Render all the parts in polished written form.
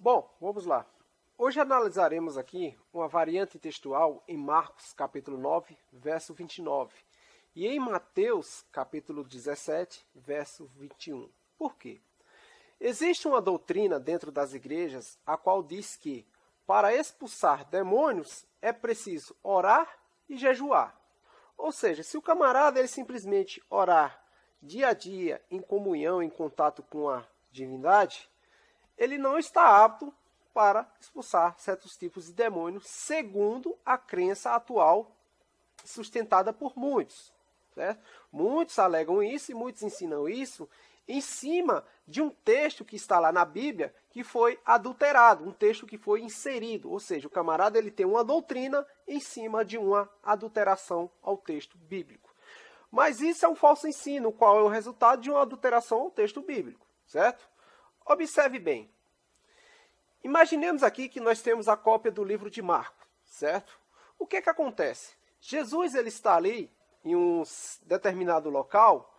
Bom, vamos lá. Hoje analisaremos aqui uma variante textual em Marcos, capítulo 9, verso 29, e em Mateus, capítulo 17, verso 21. Por quê? Existe uma doutrina dentro das igrejas a qual diz que, para expulsar demônios, é preciso orar e jejuar. Ou seja, se o camarada ele simplesmente orar dia a dia em comunhão, em contato com a divindade, ele não está apto para expulsar certos tipos de demônios, segundo a crença atual sustentada por muitos. Certo? Muitos alegam isso e muitos ensinam isso em cima de um texto que está lá na Bíblia que foi adulterado, um texto que foi inserido, ou seja, o camarada ele tem uma doutrina em cima de uma adulteração ao texto bíblico. Mas isso é um falso ensino, qual é o resultado de uma adulteração ao texto bíblico, certo? Observe bem. Imaginemos aqui que nós temos a cópia do livro de Marcos, certo? O que acontece? Jesus ele está ali em um determinado local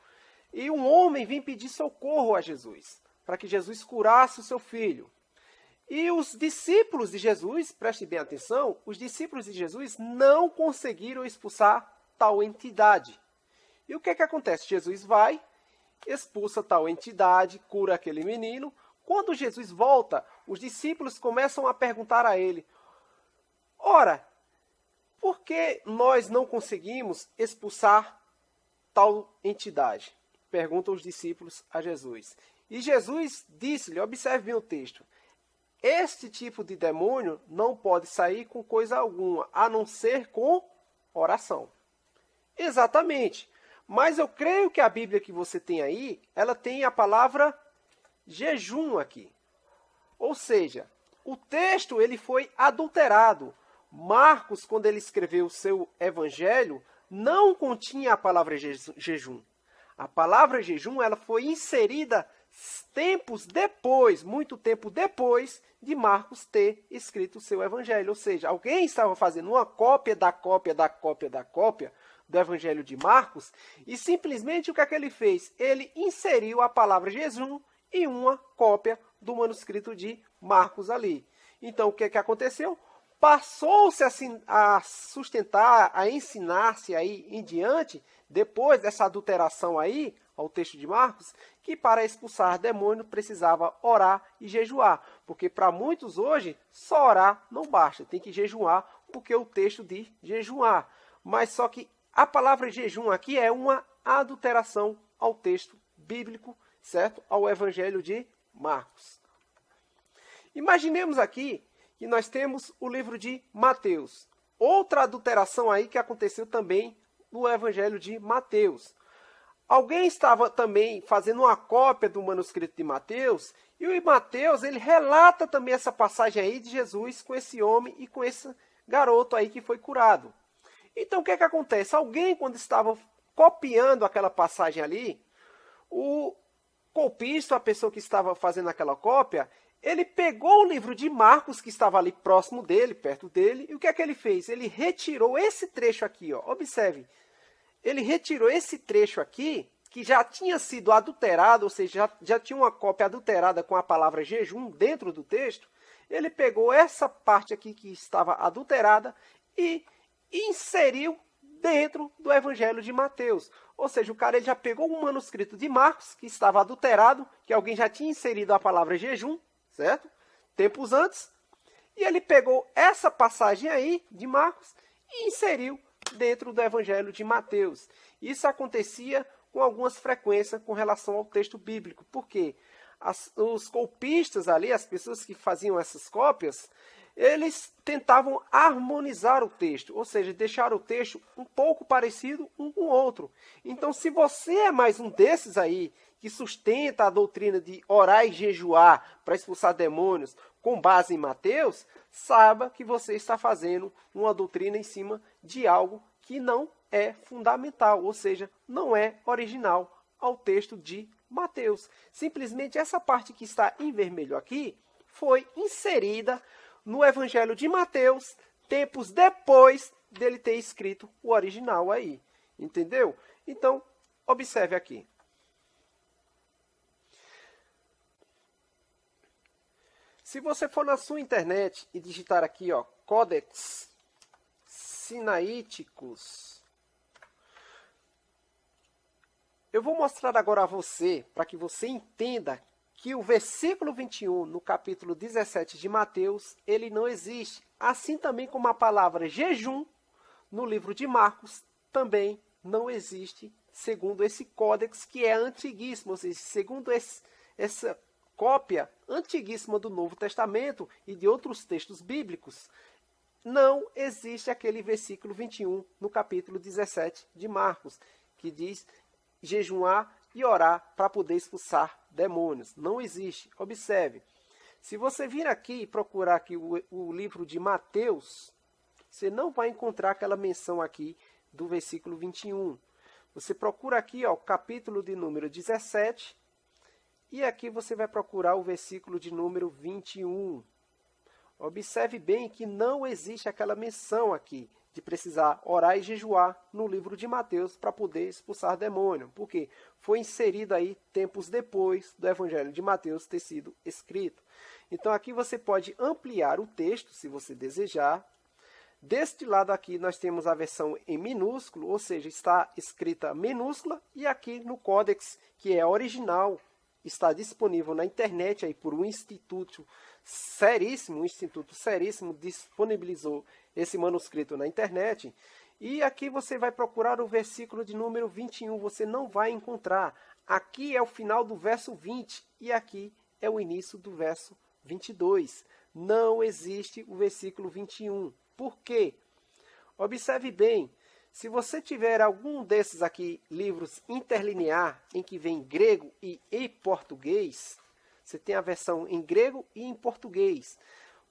e um homem vem pedir socorro a Jesus, para que Jesus curasse o seu filho. E os discípulos de Jesus, preste bem atenção, os discípulos de Jesus não conseguiram expulsar tal entidade. E o que acontece? Jesus vai, expulsa tal entidade, cura aquele menino. Quando Jesus volta, os discípulos começam a perguntar a ele: ora, por que nós não conseguimos expulsar tal entidade? Perguntam os discípulos a Jesus. E Jesus disse-lhe, observe bem o texto, este tipo de demônio não pode sair com coisa alguma, a não ser com oração. Exatamente. Mas eu creio que a Bíblia que você tem aí, ela tem a palavra jejum aqui. Ou seja, o texto ele foi adulterado. Marcos, quando ele escreveu o seu evangelho, não continha a palavra jejum. A palavra jejum ela foi inserida tempos depois, muito tempo depois de Marcos ter escrito o seu evangelho. Ou seja, alguém estava fazendo uma cópia da cópia da cópia da cópia do evangelho de Marcos e simplesmente o que é que ele fez? Ele inseriu a palavra jejum em uma cópia do manuscrito de Marcos ali. Então, o que aconteceu? Passou-se a sustentar, a ensinar-se aí em diante, depois dessa adulteração aí, ao texto de Marcos, que para expulsar demônio precisava orar e jejuar. Porque para muitos hoje, só orar não basta, tem que jejuar, porque o texto diz jejuar. Mas só que a palavra jejum aqui é uma adulteração ao texto bíblico, certo? Ao evangelho de Marcos. Imaginemos aqui que nós temos o livro de Mateus. Outra adulteração aí que aconteceu também no evangelho de Mateus. Alguém estava também fazendo uma cópia do manuscrito de Mateus, e o Mateus ele relata também essa passagem aí de Jesus com esse homem e com esse garoto aí que foi curado. Então o que acontece? Alguém quando estava copiando aquela passagem ali, o copista, a pessoa que estava fazendo aquela cópia, ele pegou o livro de Marcos, que estava ali próximo dele, perto dele, e o que ele fez? Ele retirou esse trecho aqui, ó. Observe. Ele retirou esse trecho aqui, que já tinha sido adulterado, ou seja, já tinha uma cópia adulterada com a palavra jejum dentro do texto. Ele pegou essa parte aqui que estava adulterada e inseriu dentro do evangelho de Mateus. Ou seja, o cara ele já pegou um manuscrito de Marcos, que estava adulterado, que alguém já tinha inserido a palavra jejum, certo? Tempos antes. E ele pegou essa passagem aí de Marcos e inseriu dentro do evangelho de Mateus. Isso acontecia com algumas frequências com relação ao texto bíblico. Por quê? Os copistas ali, as pessoas que faziam essas cópias, eles tentavam harmonizar o texto, ou seja, deixar o texto um pouco parecido um com o outro. Então, se você é mais um desses aí, que sustenta a doutrina de orar e jejuar para expulsar demônios com base em Mateus, saiba que você está fazendo uma doutrina em cima de algo que não é fundamental, ou seja, não é original ao texto de Mateus. Simplesmente essa parte que está em vermelho aqui foi inserida no Evangelho de Mateus, tempos depois dele ter escrito o original aí. Entendeu? Então, observe aqui. Se você for na sua internet e digitar aqui, ó, Codex Sinaíticos, eu vou mostrar agora a você, para que você entenda que o versículo 21, no capítulo 17 de Mateus, ele não existe. Assim também como a palavra jejum, no livro de Marcos, também não existe, segundo esse códex que é antiguíssimo, ou seja, segundo essa cópia antiguíssima do Novo Testamento e de outros textos bíblicos, não existe aquele versículo 21 no capítulo 17 de Marcos, que diz jejuar e orar para poder expulsar demônios. Não existe. Observe. Se você vir aqui e procurar aqui o livro de Mateus, você não vai encontrar aquela menção aqui do versículo 21. Você procura aqui, ó, o capítulo de número 17, e aqui você vai procurar o versículo de número 21. Observe bem que não existe aquela menção aqui de precisar orar e jejuar no livro de Mateus para poder expulsar demônio, porque foi inserido aí tempos depois do Evangelho de Mateus ter sido escrito. Então aqui você pode ampliar o texto, se você desejar. Deste lado aqui nós temos a versão em minúsculo, ou seja, está escrita minúscula, e aqui no códex, que é original, está disponível na internet aí por um instituto seríssimo, disponibilizou esse manuscrito na internet. E aqui você vai procurar o versículo de número 21, você não vai encontrar. Aqui é o final do verso 20 e aqui é o início do verso 22. Não existe o versículo 21. Por quê? Observe bem. Se você tiver algum desses aqui, livros interlinear, em que vem grego e em português, você tem a versão em grego e em português.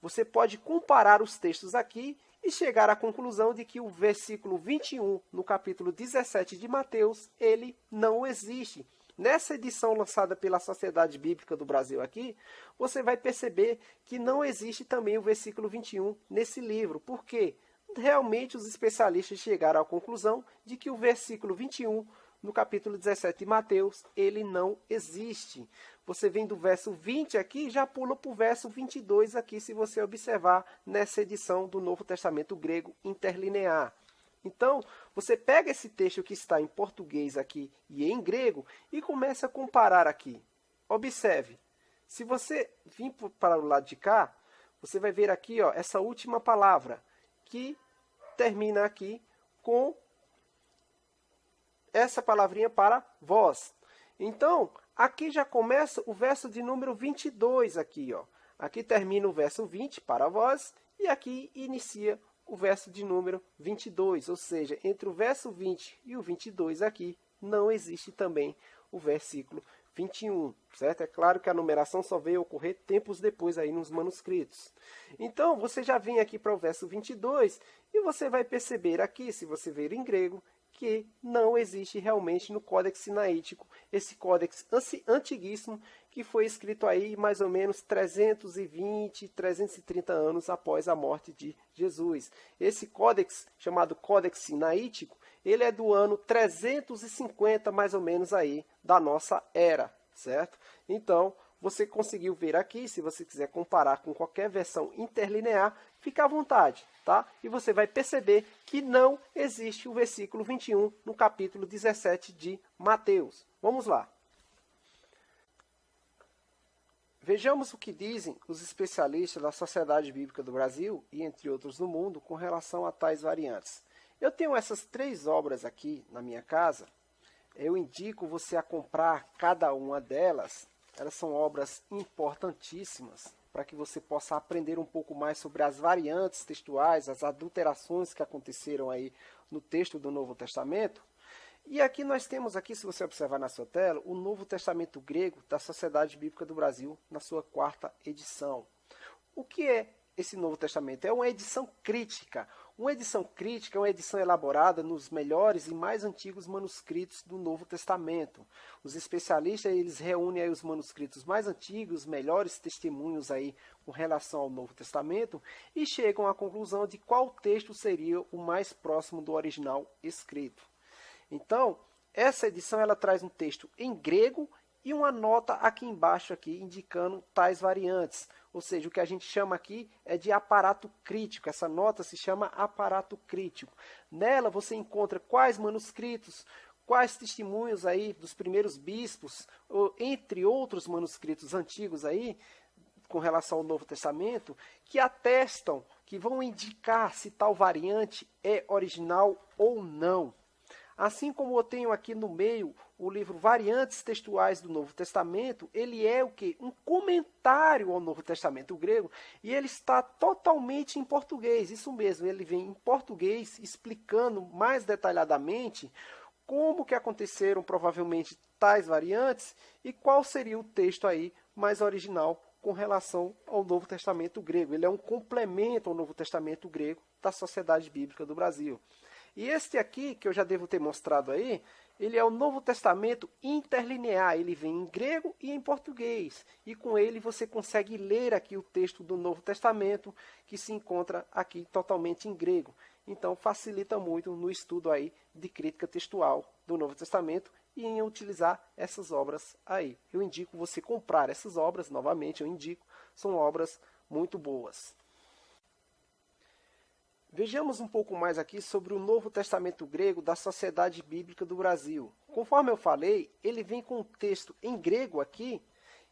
Você pode comparar os textos aqui e chegar à conclusão de que o versículo 21, no capítulo 17 de Mateus, ele não existe. Nessa edição lançada pela Sociedade Bíblica do Brasil aqui, você vai perceber que não existe também o versículo 21 nesse livro. Por quê? Realmente os especialistas chegaram à conclusão de que o versículo 21, no capítulo 17 de Mateus, ele não existe. Você vem do verso 20 aqui e já pula para o verso 22 aqui, se você observar nessa edição do Novo Testamento grego interlinear. Então, você pega esse texto que está em português aqui e em grego e começa a comparar aqui. Observe, se você vir para o lado de cá, você vai ver aqui, ó, essa última palavra, que termina aqui com essa palavrinha para vós. Então, aqui já começa o verso de número 22 aqui, ó. Aqui termina o verso 20 para vós e aqui inicia o verso de número 22, ou seja, entre o verso 20 e o 22 aqui não existe também o versículo 21, certo? É claro que a numeração só veio ocorrer tempos depois aí nos manuscritos. Então, você já vem aqui para o verso 22 e você vai perceber aqui, se você ver em grego, que não existe realmente no Códex Sinaítico, esse códex antiguíssimo que foi escrito aí mais ou menos 320, 330 anos após a morte de Jesus. Esse códex, chamado Códex Sinaítico, ele é do ano 350 mais ou menos aí da nossa era, certo? Então, você conseguiu ver aqui, se você quiser comparar com qualquer versão interlinear, fica à vontade, tá? E você vai perceber que não existe o versículo 21 no capítulo 17 de Mateus. Vamos lá. Vejamos o que dizem os especialistas da Sociedade Bíblica do Brasil e entre outros no mundo com relação a tais variantes. Eu tenho essas 3 obras aqui na minha casa. Eu indico você a comprar cada uma delas. Elas são obras importantíssimas para que você possa aprender um pouco mais sobre as variantes textuais, as adulterações que aconteceram aí no texto do Novo Testamento. E aqui nós temos, aqui, se você observar na sua tela, o Novo Testamento grego da Sociedade Bíblica do Brasil, na sua 4ª edição. O que é esse Novo Testamento? É uma edição crítica. Uma edição crítica é uma edição elaborada nos melhores e mais antigos manuscritos do Novo Testamento. Os especialistas eles reúnem aí os manuscritos mais antigos, os melhores testemunhos aí com relação ao Novo Testamento e chegam à conclusão de qual texto seria o mais próximo do original escrito. Então, essa edição ela traz um texto em grego e uma nota aqui embaixo aqui indicando tais variantes. ou seja, o que a gente chama aqui é de aparato crítico. Essa nota se chama aparato crítico. Nela você encontra quais manuscritos, quais testemunhos aí dos primeiros bispos, entre outros manuscritos antigos aí, com relação ao Novo Testamento, que atestam, que vão indicar se tal variante é original ou não. Assim como eu tenho aqui no meio o livro Variantes Textuais do Novo Testamento, ele é o quê? Um comentário ao Novo Testamento grego, e ele está totalmente em português, isso mesmo, ele vem em português explicando mais detalhadamente como que aconteceram provavelmente tais variantes e qual seria o texto aí mais original com relação ao Novo Testamento grego. Ele é um complemento ao Novo Testamento grego da Sociedade Bíblica do Brasil. E este aqui, que eu já devo ter mostrado aí, ele é o Novo Testamento interlinear. Ele vem em grego e em português. E com ele você consegue ler aqui o texto do Novo Testamento, que se encontra aqui totalmente em grego. Então facilita muito no estudo aí de crítica textual do Novo Testamento e em utilizar essas obras aí. Eu indico você comprar essas obras, novamente eu indico, são obras muito boas. Vejamos um pouco mais aqui sobre o Novo Testamento grego da Sociedade Bíblica do Brasil. Conforme eu falei, ele vem com o texto em grego aqui,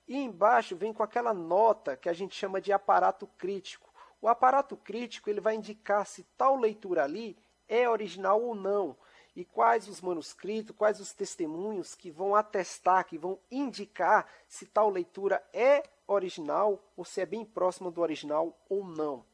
e embaixo vem com aquela nota que a gente chama de aparato crítico. O aparato crítico ele vai indicar se tal leitura ali é original ou não, e quais os manuscritos, quais os testemunhos que vão atestar, que vão indicar se tal leitura é original ou se é bem próxima do original ou não.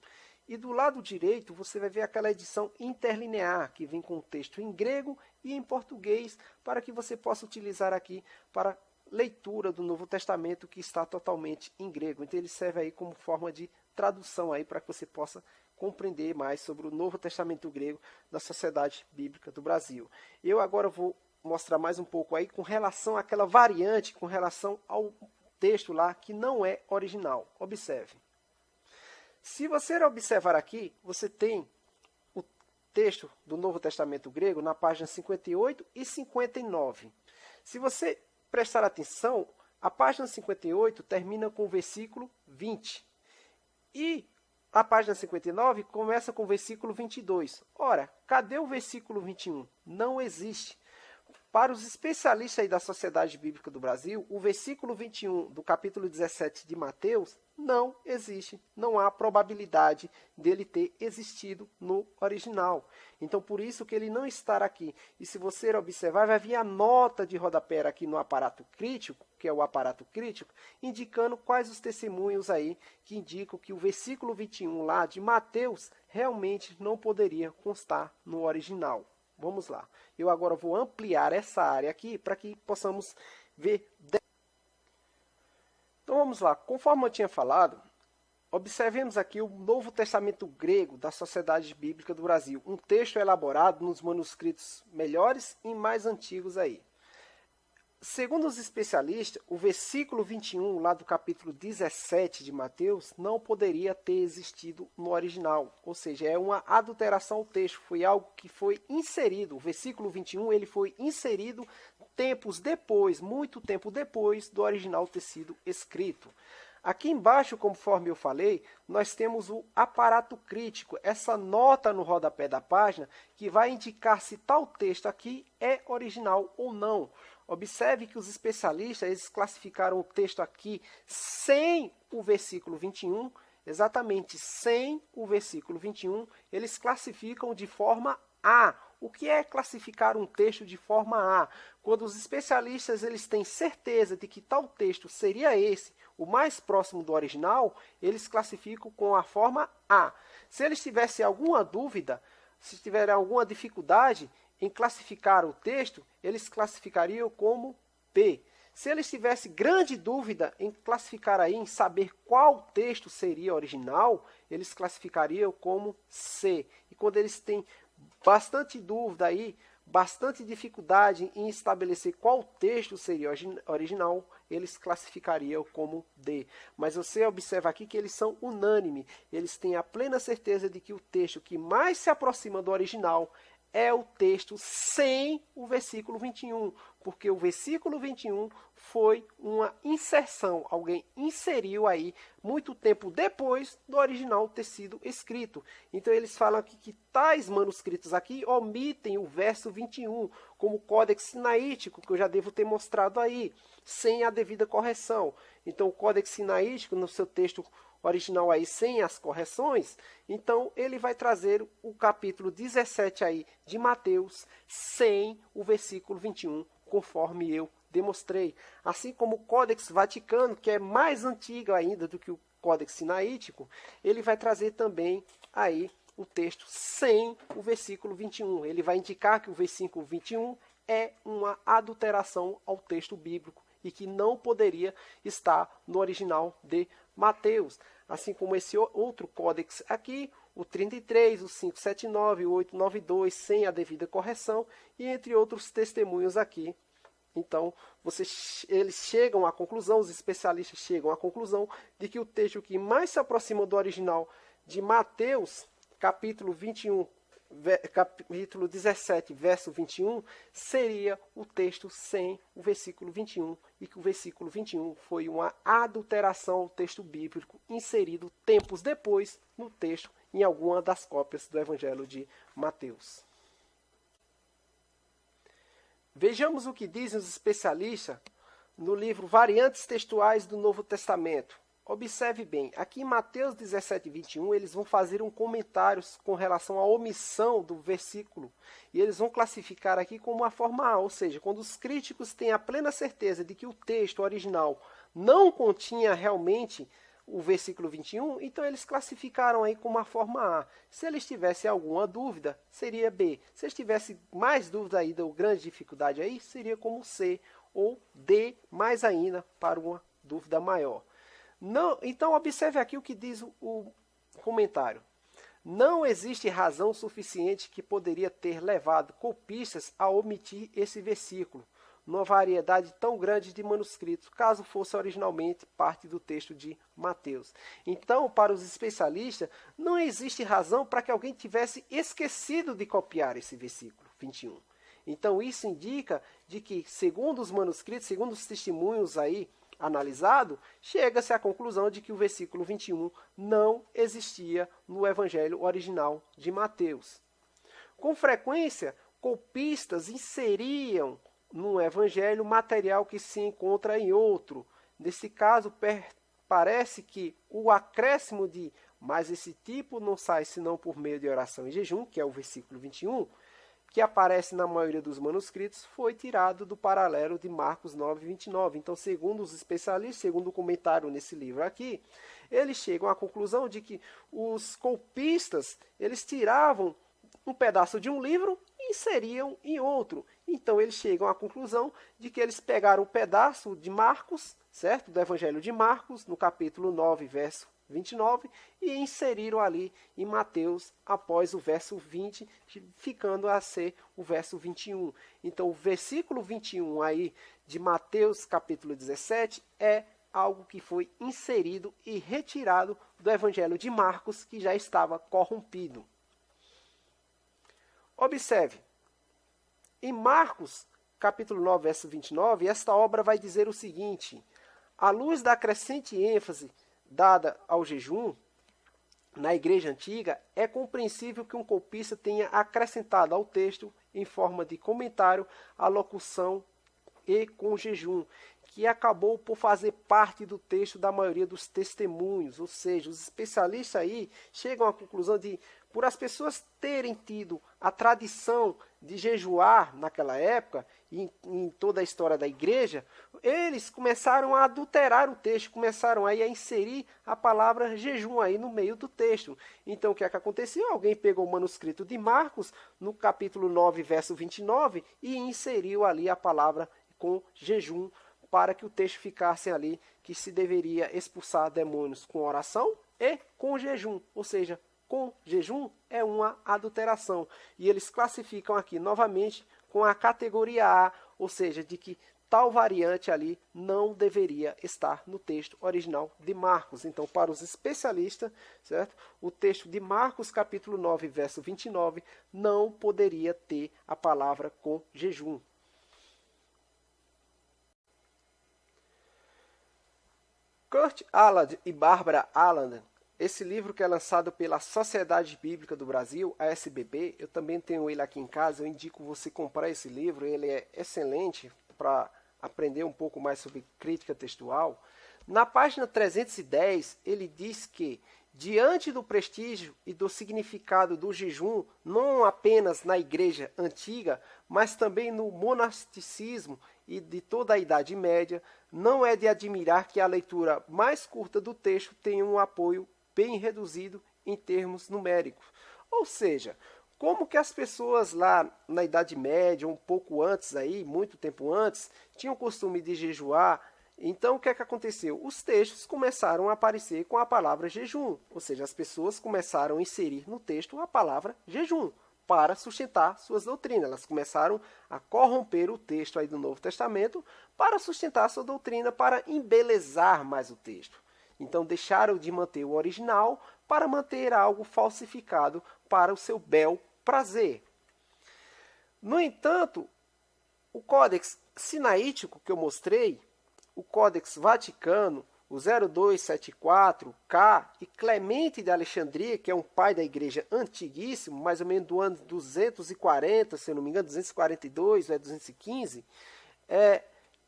E do lado direito você vai ver aquela edição interlinear, que vem com o texto em grego e em português, para que você possa utilizar aqui para leitura do Novo Testamento, que está totalmente em grego. Então ele serve aí como forma de tradução aí para que você possa compreender mais sobre o Novo Testamento grego da Sociedade Bíblica do Brasil. Eu agora vou mostrar mais um pouco aí com relação àquela variante, com relação ao texto lá que não é original. Observe. Se você observar aqui, você tem o texto do Novo Testamento grego na página 58 e 59. Se você prestar atenção, a página 58 termina com o versículo 20. E a página 59 começa com o versículo 22. Ora, cadê o versículo 21? Não existe. Para os especialistas aí da Sociedade Bíblica do Brasil, o versículo 21 do capítulo 17 de Mateus não existe. Não há probabilidade dele ter existido no original. Então, por isso que ele não está aqui. E se você observar, vai vir a nota de rodapé aqui no aparato crítico, que é o aparato crítico, indicando quais os testemunhos aí que indicam que o versículo 21 lá de Mateus realmente não poderia constar no original. Vamos lá. Eu agora vou ampliar essa área aqui para que possamos ver. Então vamos lá. Conforme eu tinha falado, observemos aqui o Novo Testamento grego da Sociedade Bíblica do Brasil. Um texto elaborado nos manuscritos melhores e mais antigos aí. Segundo os especialistas, o versículo 21 lá do capítulo 17 de Mateus não poderia ter existido no original. Ou seja, é uma adulteração ao texto, foi algo que foi inserido. O versículo 21 ele foi inserido tempos depois, muito tempo depois do original ter sido escrito. Aqui embaixo, conforme eu falei, nós temos o aparato crítico, essa nota no rodapé da página que vai indicar se tal texto aqui é original ou não. Observe que os especialistas eles classificaram o texto aqui sem o versículo 21, exatamente sem o versículo 21, eles classificam de forma A. O que é classificar um texto de forma A? Quando os especialistas eles têm certeza de que tal texto seria esse, o mais próximo do original, eles classificam com a forma A. Se eles tivessem alguma dúvida, se tiverem alguma dificuldade em classificar o texto, eles classificariam como B. Se eles tivessem grande dúvida em classificar aí, em saber qual texto seria original, eles classificariam como C. E quando eles têm bastante dúvida aí, bastante dificuldade em estabelecer qual texto seria original, eles classificariam como D. Mas você observa aqui que eles são unânimes. Eles têm a plena certeza de que o texto que mais se aproxima do original é o texto sem o versículo 21, porque o versículo 21 foi uma inserção, alguém inseriu aí muito tempo depois do original ter sido escrito. Então eles falam aqui que tais manuscritos aqui omitem o verso 21, como o Códex Sinaítico, que eu já devo ter mostrado aí, sem a devida correção. Então o Códex Sinaítico, no seu texto original aí sem as correções, então ele vai trazer o capítulo 17 aí de Mateus sem o versículo 21, conforme eu demonstrei. Assim como o Códex Vaticano, que é mais antigo ainda do que o Códex Sinaítico, ele vai trazer também aí o texto sem o versículo 21. Ele vai indicar que o versículo 21 é uma adulteração ao texto bíblico e que não poderia estar no original de Mateus. Assim como esse outro códex aqui, o 33, o 579, o 892, sem a devida correção, e entre outros testemunhos aqui. Então, eles chegam à conclusão, os especialistas chegam à conclusão de que o texto que mais se aproxima do original de Mateus, capítulo 21, capítulo 17, verso 21, seria o texto sem o versículo 21, e que o versículo 21 foi uma adulteração ao texto bíblico inserido tempos depois no texto em alguma das cópias do Evangelho de Mateus. Vejamos o que dizem os especialistas no livro Variantes Textuais do Novo Testamento. Observe bem, aqui em Mateus 17, 21, eles vão fazer um comentário com relação à omissão do versículo. E eles vão classificar aqui como uma forma A, ou seja, quando os críticos têm a plena certeza de que o texto original não continha realmente o versículo 21, então eles classificaram aí como uma forma A. Se eles tivessem alguma dúvida, seria B. Se eles tivessem mais dúvida ainda, ou grande dificuldade aí, seria como C, ou D, mais ainda, para uma dúvida maior. Não, então, observe aqui o que diz o comentário. Não existe razão suficiente que poderia ter levado copistas a omitir esse versículo, numa variedade tão grande de manuscritos, caso fosse originalmente parte do texto de Mateus. Então, para os especialistas, não existe razão para que alguém tivesse esquecido de copiar esse versículo 21. Então, isso indica de que, segundo os manuscritos, segundo os testemunhos aí, analisado, chega-se à conclusão de que o versículo 21 não existia no evangelho original de Mateus. Com frequência, copistas inseriam num evangelho material que se encontra em outro. Nesse caso, parece que o acréscimo de "mas esse tipo não sai senão por meio de oração e jejum", que é o versículo 21, que aparece na maioria dos manuscritos, foi tirado do paralelo de Marcos 9, 29. Então, segundo os especialistas, segundo o comentário nesse livro aqui, eles chegam à conclusão de que os copistas, eles tiravam um pedaço de um livro e inseriam em outro. Então, eles chegam à conclusão de que eles pegaram um pedaço de Marcos, certo? Do Evangelho de Marcos, no capítulo 9, verso 29, e inseriram ali em Mateus após o verso 20, ficando a ser o verso 21. Então, o versículo 21 aí de Mateus capítulo 17 é algo que foi inserido e retirado do Evangelho de Marcos, que já estava corrompido. Observe, em Marcos capítulo 9, verso 29, esta obra vai dizer o seguinte: à luz da crescente ênfase dada ao jejum na igreja antiga, é compreensível que um copista tenha acrescentado ao texto, em forma de comentário, a locução "e com jejum", que acabou por fazer parte do texto da maioria dos testemunhos. Ou seja, os especialistas aí chegam à conclusão de, por as pessoas terem tido a tradição de jejuar naquela época, e em toda a história da igreja, eles começaram a adulterar o texto, começaram aí a inserir a palavra jejum aí no meio do texto. Então, o que é que aconteceu? Alguém pegou o manuscrito de Marcos, no capítulo 9, verso 29, e inseriu ali a palavra "com jejum", para que o texto ficasse ali que se deveria expulsar demônios com oração e com jejum, ou seja, com jejum é uma adulteração. E eles classificam aqui novamente com a categoria A, ou seja, de que tal variante ali não deveria estar no texto original de Marcos. Então, para os especialistas, certo? O texto de Marcos, capítulo 9, verso 29, não poderia ter a palavra com jejum. Kurt Aland e Barbara Aland, esse livro que é lançado pela Sociedade Bíblica do Brasil, a SBB, eu também tenho ele aqui em casa, eu indico você comprar esse livro, ele é excelente para aprender um pouco mais sobre crítica textual. Na página 310, ele diz que, diante do prestígio e do significado do jejum, não apenas na igreja antiga, mas também no monasticismo e de toda a Idade Média, não é de admirar que a leitura mais curta do texto tenha um apoio bem reduzido em termos numéricos. Ou seja, como que as pessoas lá na Idade Média, um pouco antes aí, muito tempo antes, tinham o costume de jejuar. Então, o que é que aconteceu? Os textos começaram a aparecer com a palavra jejum, ou seja, as pessoas começaram a inserir no texto a palavra jejum para sustentar suas doutrinas. Elas começaram a corromper o texto aí do Novo Testamento para sustentar sua doutrina, para embelezar mais o texto. Então, deixaram de manter o original para manter algo falsificado para o seu bel prazer. No entanto, o Códex Sinaítico que eu mostrei, o Códex Vaticano, o 0274K e Clemente de Alexandria, que é um pai da igreja antiguíssimo, mais ou menos do ano 240, se eu não me engano, 242 ou 215,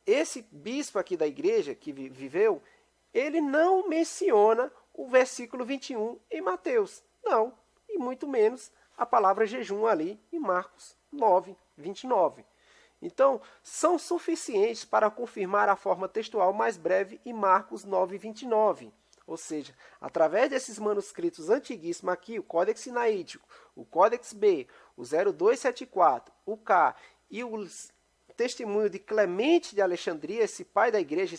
esse bispo aqui da igreja que viveu, ele não menciona o versículo 21 em Mateus. Não, e muito menos a palavra jejum ali em Marcos 9, 29. Então, são suficientes para confirmar a forma textual mais breve em Marcos 9, 29. Ou seja, através desses manuscritos antiguíssimos aqui, o Códex Sinaítico, o Códex B, o 0274, o K e o testemunho de Clemente de Alexandria, esse pai da igreja,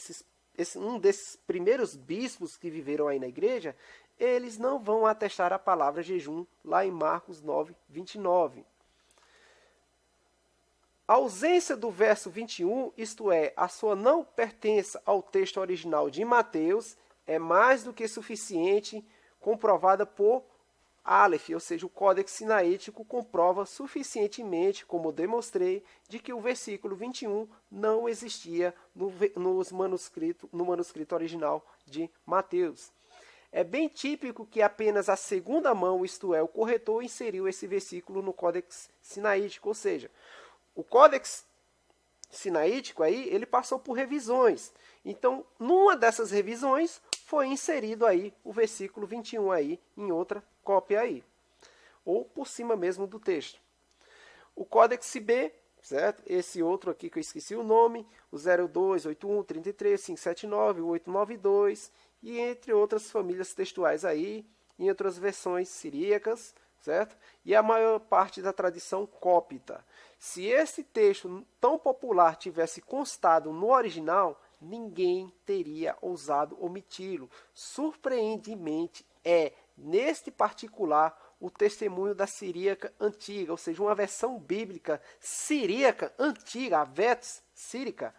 um desses primeiros bispos que viveram aí na igreja, eles não vão atestar a palavra jejum lá em Marcos 9, 29. A ausência do verso 21, isto é, a sua não pertença ao texto original de Mateus, é mais do que suficiente, comprovada por Aleph, ou seja, o Códex Sinaítico comprova suficientemente, como demonstrei, de que o versículo 21 não existia no manuscrito original de Mateus. É bem típico que apenas a segunda mão, isto é, o corretor, inseriu esse versículo no Códex Sinaítico, ou seja, o Códex Sinaítico aí, ele passou por revisões. Então, numa dessas revisões, foi inserido aí o versículo 21 aí, em outra cópia aí. Ou por cima mesmo do texto. O Códex B, certo? Esse outro aqui que eu esqueci o nome, o 02, 81, 33, 579, o 892, e entre outras famílias textuais aí, em outras versões siríacas, certo? E a maior parte da tradição cópita. Se esse texto tão popular tivesse constado no original, ninguém teria ousado omiti-lo. Surpreendentemente, neste particular, o testemunho da siríaca antiga, ou seja, uma versão bíblica siríaca antiga, a Vetus sírica,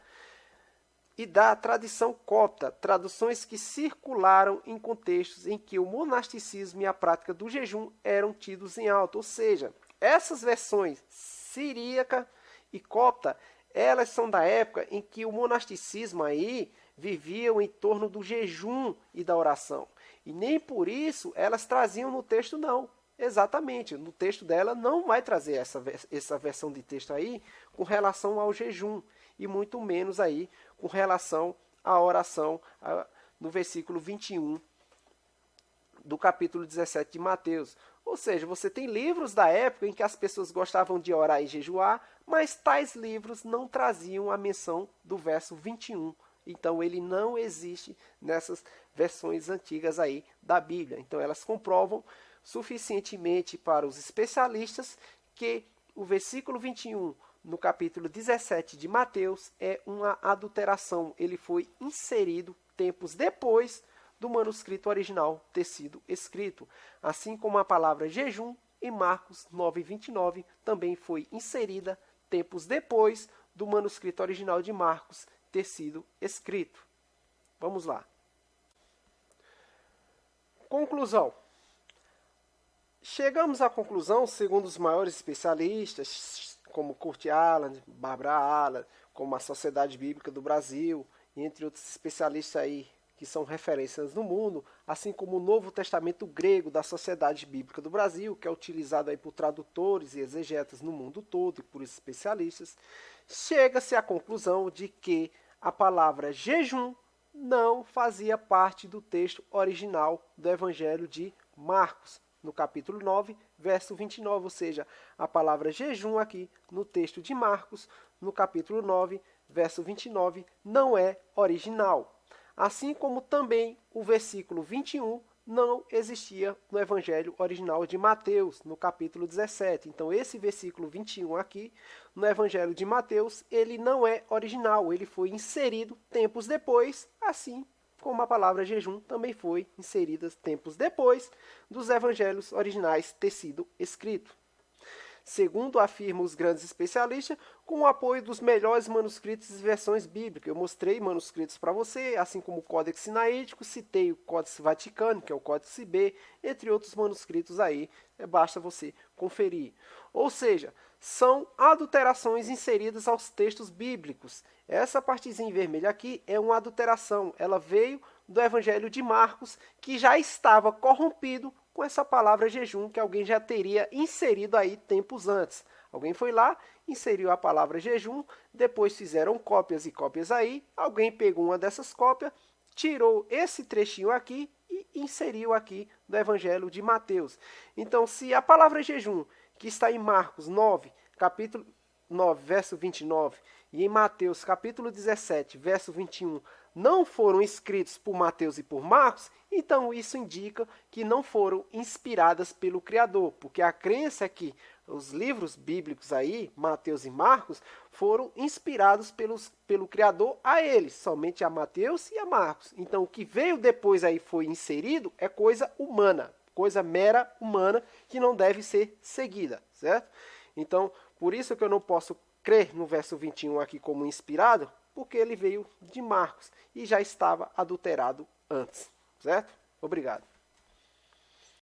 e da tradição copta, traduções que circularam em contextos em que o monasticismo e a prática do jejum eram tidos em alta. Ou seja, essas versões siríaca e copta, elas são da época em que o monasticismo aí viviam em torno do jejum e da oração. E nem por isso elas traziam no texto, não. Exatamente, no texto dela não vai trazer essa versão de texto aí com relação ao jejum. E muito menos aí com relação à oração no versículo 21 do capítulo 17 de Mateus. Ou seja, você tem livros da época em que as pessoas gostavam de orar e jejuar, mas tais livros não traziam a menção do verso 21. Então, ele não existe nessas versões antigas aí da Bíblia. Então, elas comprovam suficientemente para os especialistas que o versículo 21 no capítulo 17 de Mateus é uma adulteração. Ele foi inserido tempos depois do manuscrito original ter sido escrito. Assim como a palavra jejum em Marcos 9, 29 também foi inserida tempos depois do manuscrito original de Marcos ter sido escrito. Vamos lá. Conclusão. Chegamos à conclusão, segundo os maiores especialistas, como Kurt Aland, Barbara Aland, como a Sociedade Bíblica do Brasil, e entre outros especialistas aí que são referências no mundo, assim como o Novo Testamento grego da Sociedade Bíblica do Brasil, que é utilizado aí por tradutores e exegetas no mundo todo e por especialistas, chega-se à conclusão de que a palavra jejum não fazia parte do texto original do Evangelho de Marcos, no capítulo 9, verso 29, ou seja, a palavra jejum aqui no texto de Marcos, no capítulo 9, verso 29, não é original. Assim como também o versículo 21 não existia no Evangelho original de Mateus, no capítulo 17. Então, esse versículo 21 aqui, no Evangelho de Mateus, ele não é original, ele foi inserido tempos depois, assim como a palavra jejum também foi inserida tempos depois dos evangelhos originais ter sido escrito. Segundo afirmam os grandes especialistas, com o apoio dos melhores manuscritos e versões bíblicas. Eu mostrei manuscritos para você, assim como o Códex Sinaítico, citei o Códice Vaticano, que é o Códice B, entre outros manuscritos aí, basta você conferir. Ou seja, são adulterações inseridas aos textos bíblicos. Essa partezinha vermelha aqui é uma adulteração, ela veio do Evangelho de Marcos, que já estava corrompido com essa palavra jejum que alguém já teria inserido aí tempos antes. Alguém foi lá, inseriu a palavra jejum, depois fizeram cópias e cópias aí, alguém pegou uma dessas cópias, tirou esse trechinho aqui e inseriu aqui no Evangelho de Mateus. Então, se a palavra jejum, que está em Marcos 9, capítulo 9, verso 29, e em Mateus, capítulo 17, verso 21, não foram escritos por Mateus e por Marcos, então isso indica que não foram inspiradas pelo Criador, porque a crença é que os livros bíblicos aí, Mateus e Marcos, foram inspirados pelo Criador a eles, somente a Mateus e a Marcos. Então o que veio depois aí foi inserido é coisa humana, coisa mera humana que não deve ser seguida, certo? Então, por isso que eu não posso crer no verso 21 aqui como inspirado, porque ele veio de Marcos e já estava adulterado antes, certo? Obrigado.